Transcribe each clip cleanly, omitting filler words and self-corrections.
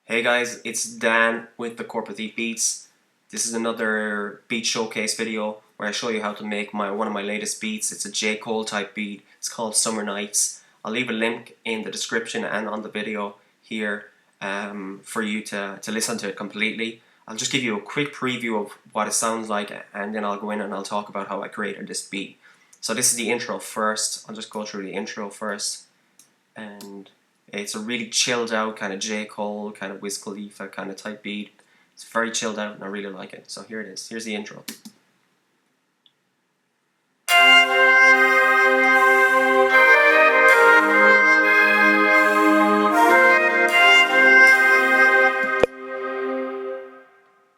Hey guys, it's Dan with the Corporatethief Beats. This is another beat showcase video where I show you how to make one of my latest beats. It's a J. Cole type beat. It's called Summer Nights. I'll leave a link in the description and on the video here for you to listen to it completely. I'll just give you a quick preview of what it sounds like, and then I'll go in and I'll talk about how I created this beat. So this is the intro first. I'll just go through the intro first, and it's a really chilled out kind of J. Cole, kind of Wiz Khalifa kind of type beat. It's very chilled out and I really like it. So here it is. Here's the intro.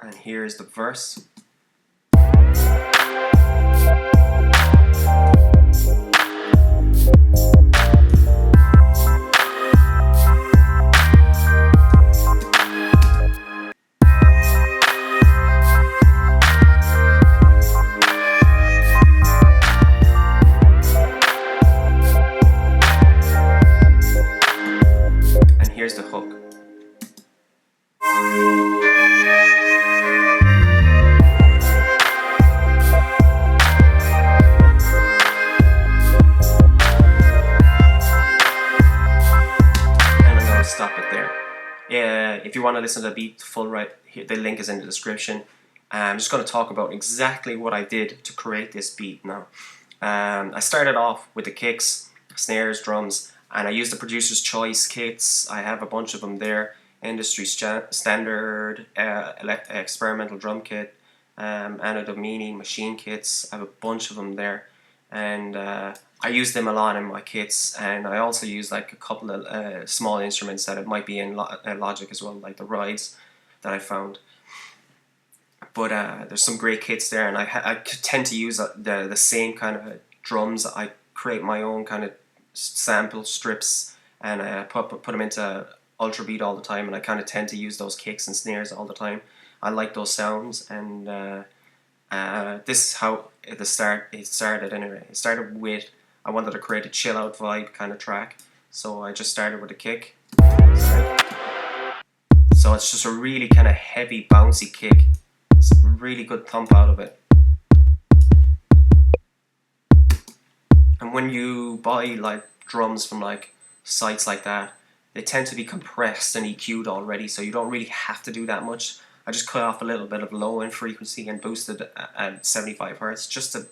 And here's the verse. Here's the hook. And I'm going to stop it there. If you want to listen to the beat full, right here, the link is in the description. I'm just going to talk about exactly what I did to create this beat now. I started off with the kicks, snares, drums, and I used the producer's choice kits. I have a bunch of them there. Industry standard, experimental drum kit, Anno Domini machine kits. I have a bunch of them there, and I use them a lot in my kits. And I also use like a couple of small instruments that it might be in Logic as well, like the rides that I found. But there's some great kits there, and I tend to use the same kind of drums. I create my own kind of sample strips, and I put them into Ultra Beat all the time, and I kind of tend to use those kicks and snares all the time. I like those sounds, and this is how it started anyway. It started with, I wanted to create a chill out vibe kind of track, so I just started with a kick. So it's just a really kind of heavy bouncy kick. It's a really good thump out of it. And when you buy like drums from like sites like that, they tend to be compressed and EQ'd already, so you don't really have to do that much. I just cut off a little bit of low end frequency and boosted at 75 Hz just to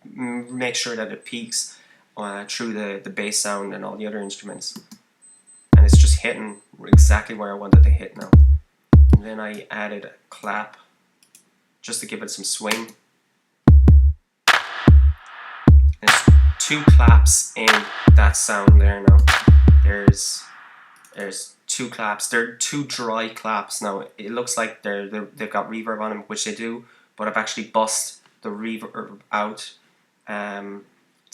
make sure that it peaks through the bass sound and all the other instruments. And it's just hitting exactly where I wanted to hit now. And then I added a clap just to give it some swing. There's two claps in that sound there now. There's two claps. They're two dry claps now. It looks like they've got reverb on them, which they do, but I've actually bussed the reverb out to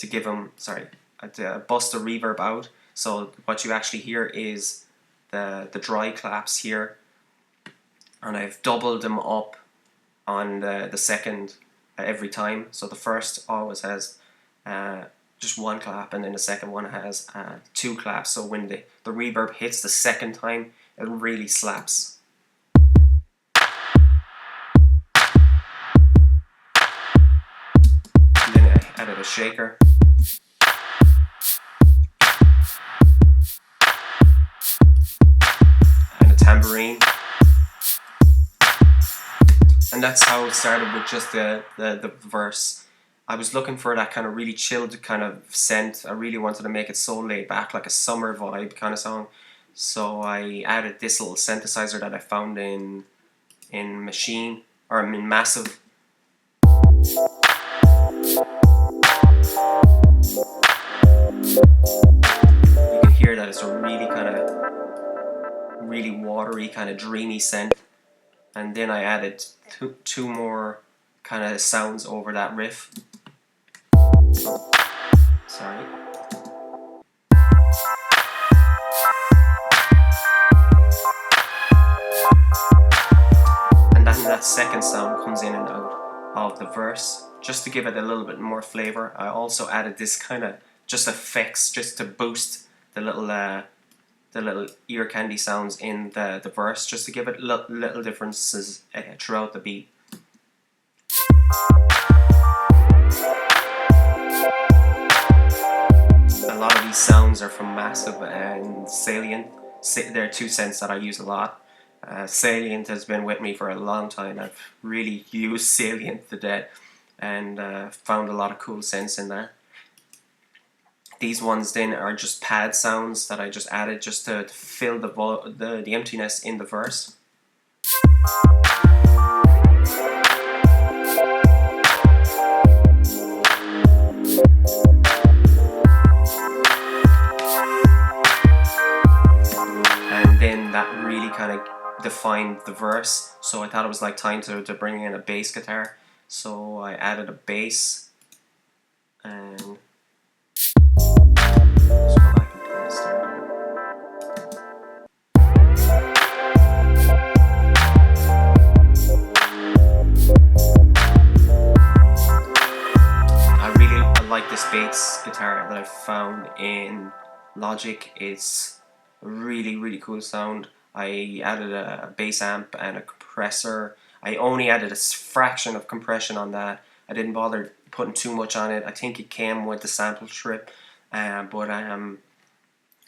give them, bust the reverb out. So what you actually hear is the dry claps here, and I've doubled them up on the second every time. So the first always has just one clap, and then the second one has two claps. So when the reverb hits the second time, it really slaps. And then I added a shaker. And a tambourine. And that's how it started, with just the verse. I was looking for that kind of really chilled kind of scent. I really wanted to make it so laid back, like a summer vibe kind of song. So I added this little synthesizer that I found in Massive. You can hear that it's a really watery, kind of dreamy scent. And then I added two more kind of sounds over that riff. Sorry. And then that second sound comes in and out of the verse, just to give it a little bit more flavor. I also added this kind of just effects, just to boost the little the little ear candy sounds in the verse, just to give it little differences throughout the beat. A lot of these sounds are from Massive and Salient. They're 2 cents that I use a lot. Salient has been with me for a long time. I've really used Salient to death, and found a lot of cool sense in there. These ones then are just pad sounds that I just added just to fill the emptiness in the verse. And then that really kind of defined the verse, so I thought it was like time to bring in a bass guitar. So I added a bass, and let's go back and play the start. I like this bass guitar that I found in Logic. It's a really cool sound. I added a bass amp and a compressor. I only added a fraction of compression on that. I didn't bother putting too much on it. I think it came with the sample strip, but I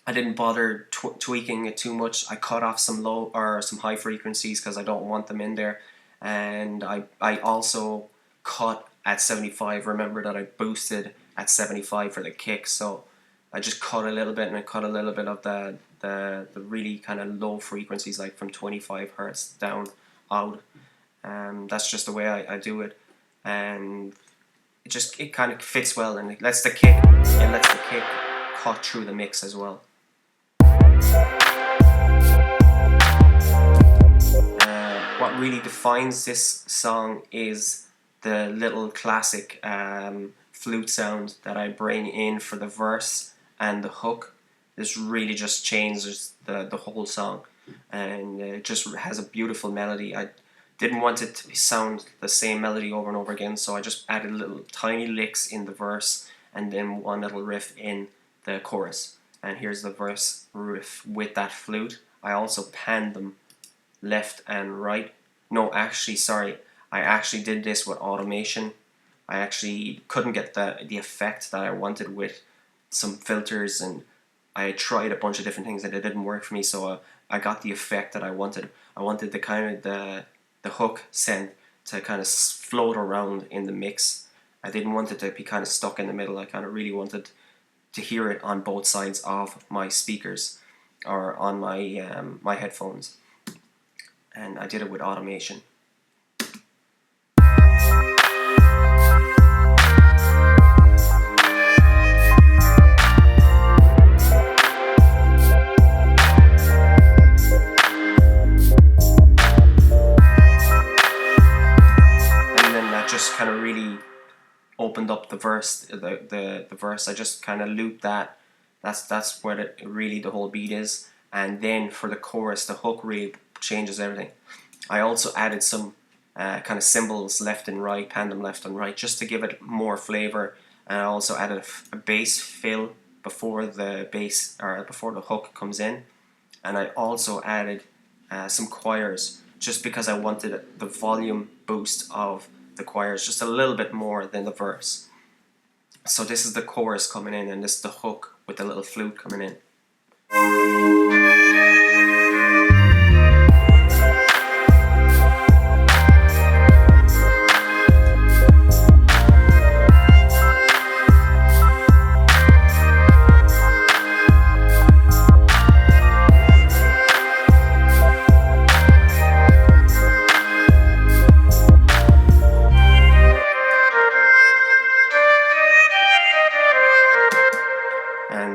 didn't bother tweaking it too much. I cut off some low or some high frequencies because I don't want them in there, and I also cut at 75. Remember that I boosted at 75 for the kick, so I just cut a little bit, and I cut a little bit of the really kind of low frequencies, like from 25 hertz down out. That's just the way I do it, and it kind of fits well, and it lets the kick cut through the mix as well. What really defines this song is the little classic flute sound that I bring in for the verse and the hook. This really just changes the whole song, and it just has a beautiful melody. I didn't want it to sound the same melody over and over again, so I just added little tiny licks in the verse and then one little riff in the chorus. And here's the verse riff with that flute. I also panned them left and right. No, actually, sorry, I actually did this with automation. I actually couldn't get the effect that I wanted with some filters, and I tried a bunch of different things and it didn't work for me, so I got the effect that I wanted. I wanted the kind of the hook synth to kind of float around in the mix. I didn't want it to be kind of stuck in the middle. I kind of really wanted to hear it on both sides of my speakers or on my my headphones, and I did it with automation. Just kind of really opened up the verse. The verse, I just kind of looped that. That's where really the whole beat is. And then for the chorus, the hook really changes everything. I also added some kind of cymbals left and right, panned them left and right, just to give it more flavor. And I also added a bass fill before the bass or before the hook comes in. And I also added some choirs, just because I wanted the volume boost of the choirs just a little bit more than the verse. So this is the chorus coming in, and this is the hook with the little flute coming in.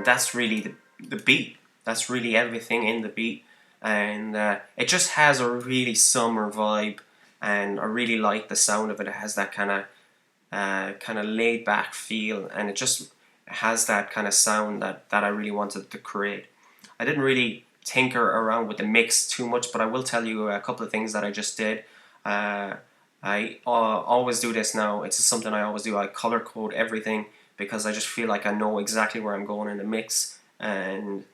That's really the beat. That's really everything in the beat, and it just has a really summer vibe, and I really like the sound of it. It has that kind of laid back feel, and it just has that kind of sound that I really wanted to create. I didn't really tinker around with the mix too much, but I will tell you a couple of things that I just did. I always do this now. It's just something I always do. I color code everything, because I just feel like I know exactly where I'm going in the mix, and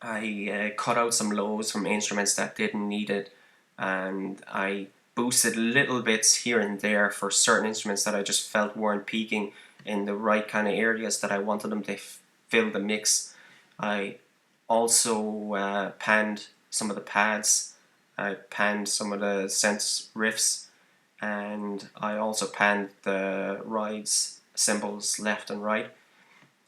I cut out some lows from instruments that didn't need it, and I boosted little bits here and there for certain instruments that I just felt weren't peaking in the right kind of areas that I wanted them to fill the mix. I also panned some of the pads, I panned some of the sense riffs, and I also panned the rides cymbals left and right.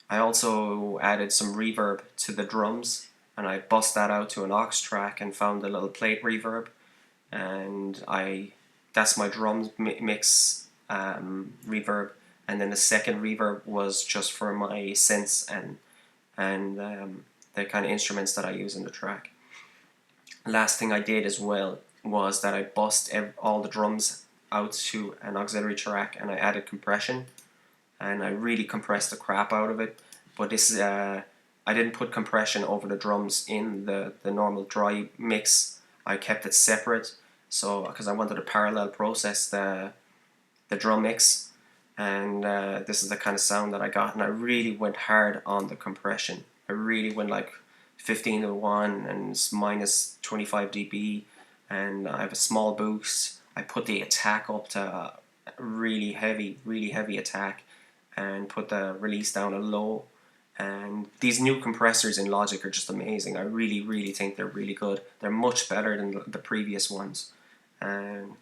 I also added some reverb to the drums, and I bust that out to an aux track and found a little plate reverb, and that's my drums mix reverb, and then the second reverb was just for my synths and the kind of instruments that I use in the track. Last thing I did as well was that I bust all the drums out to an auxiliary track, and I added compression, and I really compressed the crap out of it. But this I didn't put compression over the drums in the normal dry mix. I kept it separate, so because I wanted to parallel process the drum mix, and this is the kind of sound that I got. And I really went hard on the compression. I really went like 15 to 1 and minus 25 dB, and I have a small boost. I put the attack up to a really heavy attack, and put the release down a low. And these new compressors in Logic are just amazing. I really think they're really good. They're much better than the previous ones. And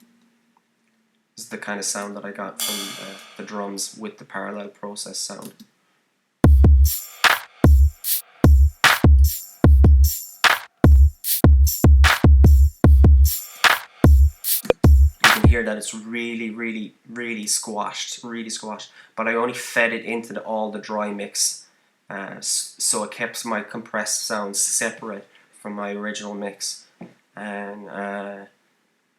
this is the kind of sound that I got from the drums with the parallel process sound. Hear that it's really squashed, but I only fed it into all the dry mix, so it kept my compressed sounds separate from my original mix. And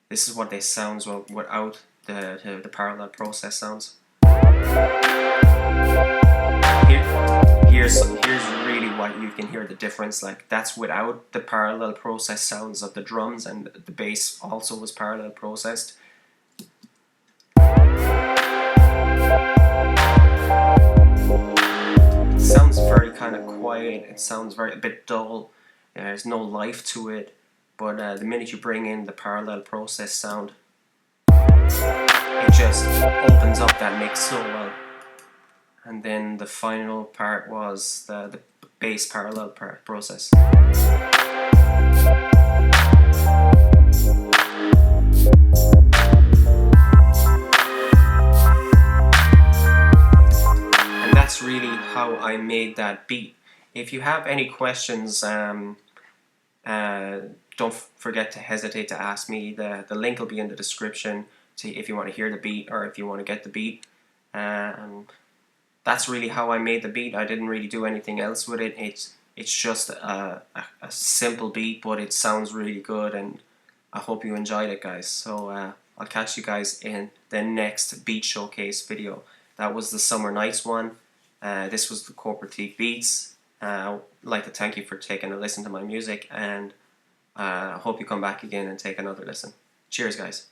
this is what they sounds without the parallel process sounds. Here's really what you can hear the difference. Like, that's without the parallel process sounds of the drums, and the bass also was parallel processed. It sounds very kind of quiet. It sounds a bit dull. There's no life to it. But the minute you bring in the parallel process sound, it just opens up that mix so well. And then the final part was the bass parallel process. That's really how I made that beat. If you have any questions, don't forget to hesitate to ask me. The link will be in the description if you want to hear the beat or if you want to get the beat. That's really how I made the beat. I didn't really do anything else with it. It's just a simple beat, but it sounds really good, and I hope you enjoyed it, guys. So I'll catch you guys in the next beat showcase video. That was the Summer Nights one. This was the Corporatethief beats. I'd like to thank you for taking a listen to my music, and I hope you come back again and take another listen. Cheers, guys.